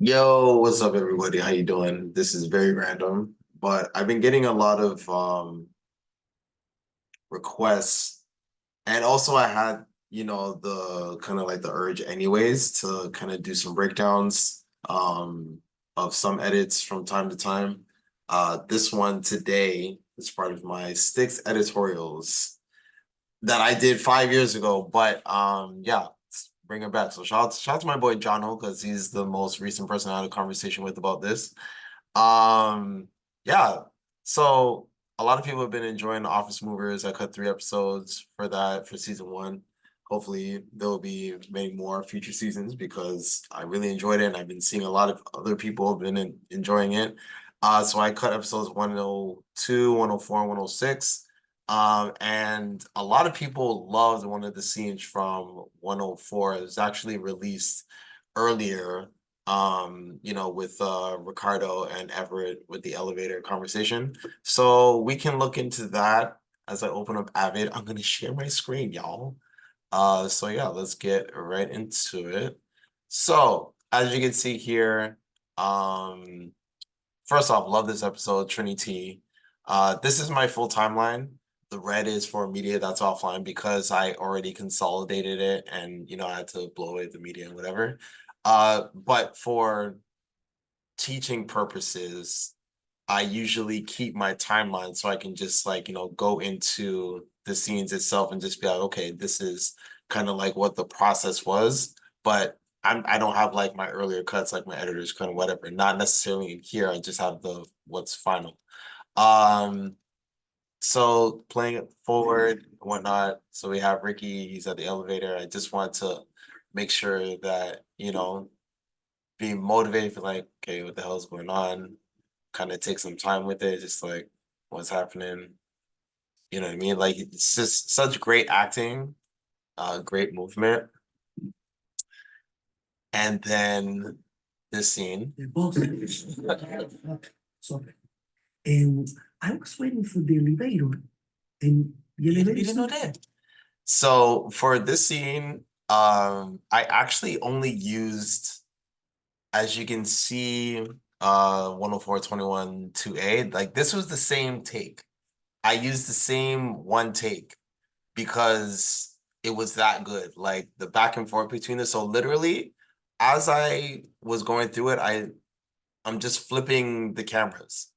Yo, what's up, everybody? How you doing? This is very random, but I've been getting a lot of requests, and also I had, the kind of like the urge anyways to kind of do some breakdowns of some edits from time to time. This one today is part of my STiXX editorials that I did 5 years ago, but yeah, let's bring it back. So shout out to my boy Jono because he's the most recent person I had a conversation with about this. Um, yeah. So a lot of people have been enjoying the Office Movers. I cut 3 episodes for that for season one. Hopefully there'll be many more future seasons because I really enjoyed it and I've been seeing a lot of other people have been enjoying it. So I cut episodes 102, 104, and 106. And a lot of people loved one of the scenes from 104. It was actually released earlier with Ricardo and Everett with the elevator conversation. So we can look into that as I open up Avid. I'm gonna share my screen, y'all. So yeah, let's get right into it. So as you can see here, um, first off, love this episode, Trinity. This is my full timeline. The red is for media that's offline because I already consolidated it and I had to blow away the media and whatever. But for teaching purposes, I usually keep my timeline so I can just go into the scenes itself and just be like, okay, this is kind of like what the process was. But I don't have like my earlier cuts, like my editor's cut or whatever. Not necessarily in here. I just have the what's final. Um, so playing it forward and whatnot. So we have Ricky, he's at the elevator. I just want to make sure that, being motivated for like, okay, what the hell is going on? Kind of take some time with it, just like what's happening. You know what I mean? Like it's just such great acting, great movement. And then this scene. The boss. Sorry. And I was waiting for the elevator, and the elevator is not there. So for this scene, I actually only used, as you can see, 104.21 2A, like this was the same take. I used the same one take because it was that good. Like the back and forth between it. So literally, as I was going through it, I'm just flipping the cameras.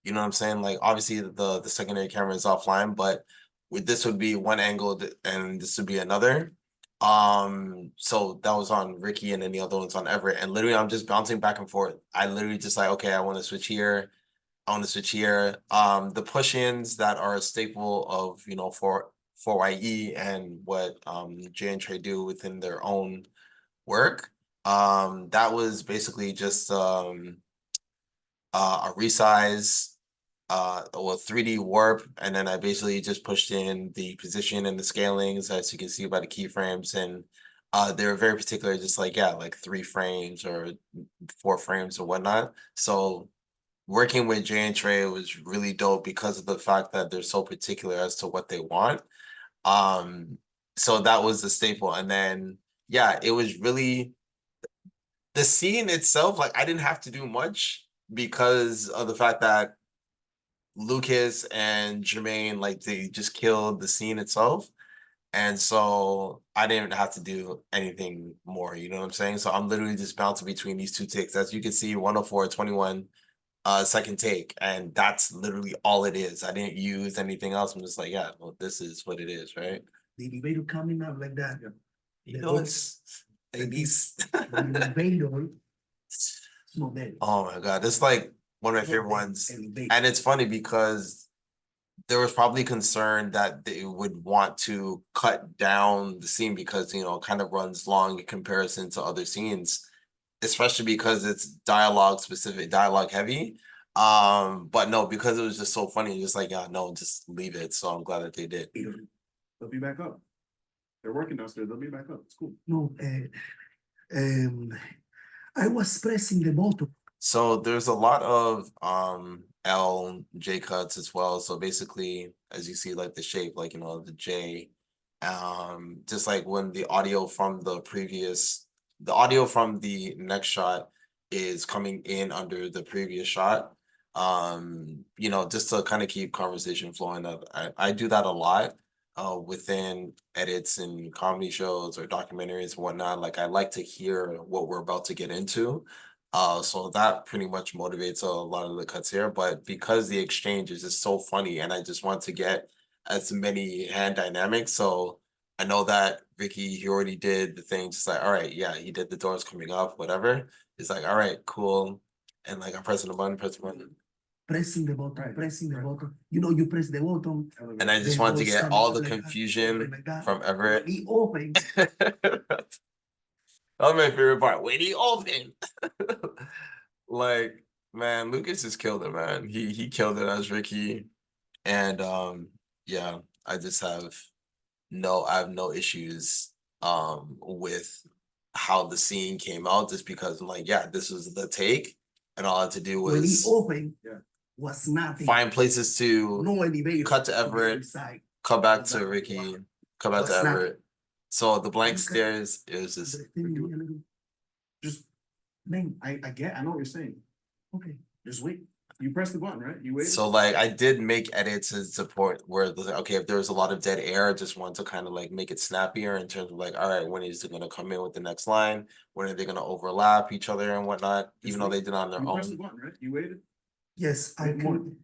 You know what I'm saying? Like obviously the secondary camera is offline, but with this would be one angle and this would be another. So that was on Ricky and then the other one's on Everett. And literally I'm just bouncing back and forth. I literally just like, okay, I want to switch here. I want to switch here. The push-ins that are a staple of, for YE and what J and Trey do within their own work. That was basically just a resize, or 3D warp, and then I basically just pushed in the position and the scalings, as you can see by the keyframes, and they're very particular, just like, yeah, like 3 frames or 4 frames or whatnot. So working with Jay and Trey was really dope because of the fact that they're so particular as to what they want. Um, so that was the staple. And then, yeah, it was really the scene itself, like I didn't have to do much because of the fact that Lucas and Jermaine, like they just killed the scene itself. And so I didn't have to do anything more, you know what I'm saying? So I'm literally just bouncing between these two takes. As you can see, 104.21 second take, and that's literally all it is. I didn't use anything else. I'm just like, yeah, well, this is what it is, right? The elevator coming up like that. You know, it's like these. The elevator. It's not there. Oh my God, this is like one of my favorite ones. And it's funny because there was probably concern that they would want to cut down the scene because, it kind of runs long in comparison to other scenes, especially because it's dialogue specific, dialogue heavy. But no, because it was just so funny, just like, yeah, no, just leave it. So I'm glad that they did. They'll be back up. They're working downstairs. They'll be back up. It's cool. No, um, I was pressing the button. So there's a lot of L J cuts as well. So basically, as you see, like the shape, like the J, just like when the audio from the next shot is coming in under the previous shot. You know, just to kind of keep conversation flowing. I do that a lot within edits and comedy shows or documentaries and whatnot. Like I like to hear what we're about to get into. So that pretty much motivates a lot of the cuts here. But because the exchange is just so funny and I just want to get as many hand dynamics. So I know that Ricky, he already did the thing, just like, all right, yeah, he did the doors coming up, whatever. It's like, all right, cool. And like I'm pressing the button, pressing the button. Pressing the button, Right, pressing the right. button. You know, you press the button. And I just the wanted to doors get come all up the like that, confusion like that. from Everett. When he opens, That was my favorite part. When he opened. Like, man, Lucas just killed it, man. He killed it as Ricky. And yeah, I just have I have no issues with how the scene came out, just because I'm like, yeah, this was the take. And all I had to do when he was opened, Yeah. was nothing. find places to No elevator. cut to the Everett, inside. come back Was to that Ricky, what? come back to What's that? Everett. So the blank Okay. stairs, it was just Just, Man, I know what you're saying. okay. Just wait. You press the button, right? You wait. so like I did make edits and support where it was like, okay, if there was a lot of dead air, I just wanted to kind of like make it snappier in terms of like, all right, when is it gonna come in with the next line? When are they gonna overlap each other and whatnot? Just Even though wait. they did on their You press the own. button, right? You waited. Yes, I Wait more. can.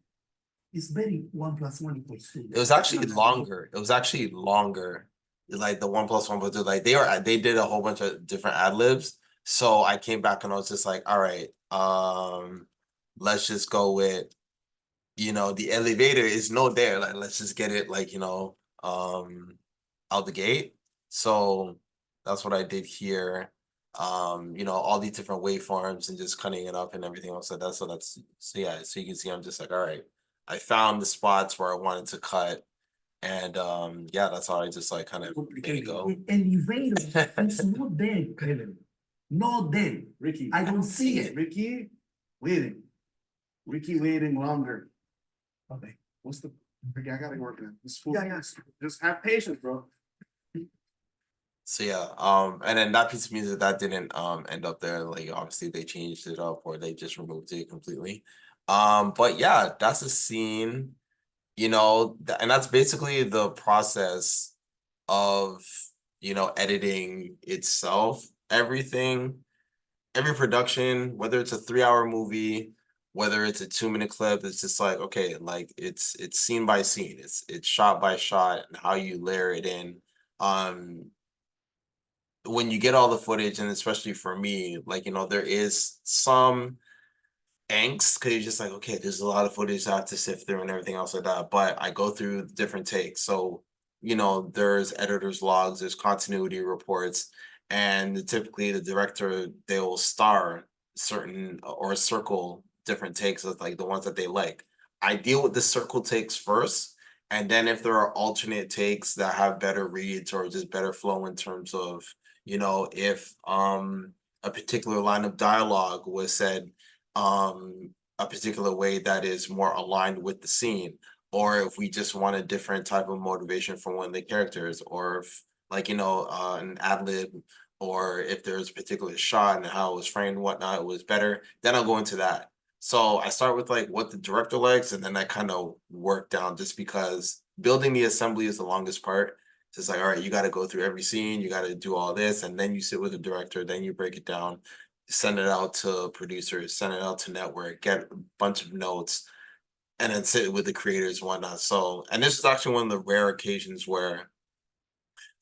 It's very 1 + 1 = 2. It was actually longer. It was actually longer. Like the 1+1+2, like they did a whole bunch of different ad libs. So I came back and I was just like, all right, let's just go with, you know, the elevator is no there. Like let's just get it like, you know, out the gate. So that's what I did here. You know, all these different waveforms and just cutting it up and everything else like that. So yeah, so you can see I'm just like, all right, I found the spots where I wanted to cut. And yeah, that's how I just like kind of made it go. Elevator is not there, Kevin. Not there. Ricky. I don't see it. Ricky waiting. Ricky waiting longer. Okay. What's the Ricky? I gotta work on this. Yeah. Just have patience, bro. So yeah, and then that piece of music that didn't end up there. Like obviously they changed it up or they just removed it completely. But yeah, that's a scene, you know, and that's basically the process of, you know, editing itself. Every production, whether it's a 3-hour movie, whether it's a 2-minute clip, it's just like, okay, like it's scene by scene, it's shot by shot, and how you layer it in. When you get all the footage, and especially for me, like, you know, there is some angst because you're just like, okay, there's a lot of footage I have to sift through and everything else like that. But I go through different takes. So, you know, there's editor's logs, there's continuity reports, and typically the director, they will star certain or circle different takes of like the ones that they like. I deal with the circle takes first. And then if there are alternate takes that have better reads or just better flow in terms of, you know, if a particular line of dialogue was said a particular way that is more aligned with the scene, or if we just want a different type of motivation from one of the characters, or if like, you know, an ad lib, or if there's a particular shot and how it was framed and whatnot, it was better, then I'll go into that. So I start with like what the director likes, and then I kind of work down, just because building the assembly is the longest part. It's just like, all right, you got to go through every scene, you got to do all this, and then you sit with the director, then you break it down, send it out to producers, send it out to network, get a bunch of notes, and then sit with the creators and whatnot. So, and this is actually one of the rare occasions where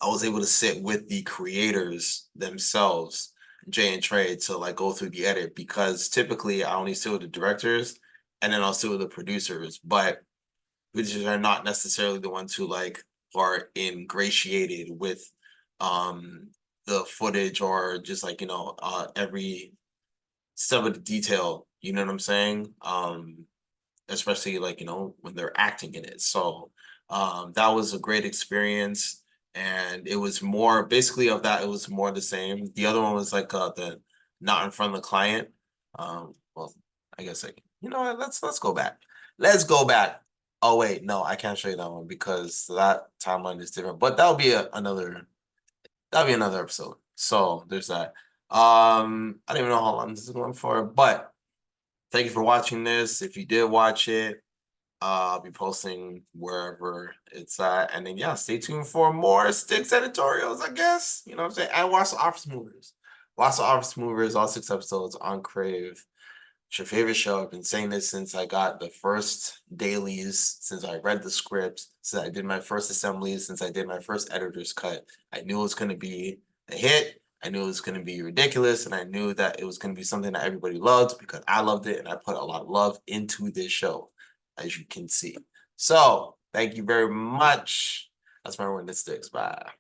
I was able to sit with the creators themselves, Jay and Trey, to like go through the edit, because typically I only sit with the directors and then I'll sit with the producers, but producers are not necessarily the ones who like are ingratiated with the footage or just like, you know, every step of the detail, you know what I'm saying? Especially like, you know, when they're acting in it. So that was a great experience. And it was more basically of that, it was more the same. The other one was like the not in front of the client. Well, I guess like, you know what, let's go back. Let's go back. Oh wait, no, I can't show you that one because that timeline is different. But that'll be another episode. So there's that. I don't even know how long this is going for, but thank you for watching this. If you did watch it, I'll be posting wherever it's at. And then yeah, stay tuned for more STiXX editorials, I guess. You know what I'm saying? And watch the Office Movers. Watch the Office Movers, all 6 episodes on Crave. It's your favorite show. I've been saying this since I got the first dailies, since I read the script, since I did my first assemblies, since I did my first editor's cut. I knew it was going to be a hit. I knew it was going to be ridiculous, and I knew that it was going to be something that everybody loved because I loved it, and I put a lot of love into this show, as you can see. So, thank you very much. That's my word, STiXX. Bye.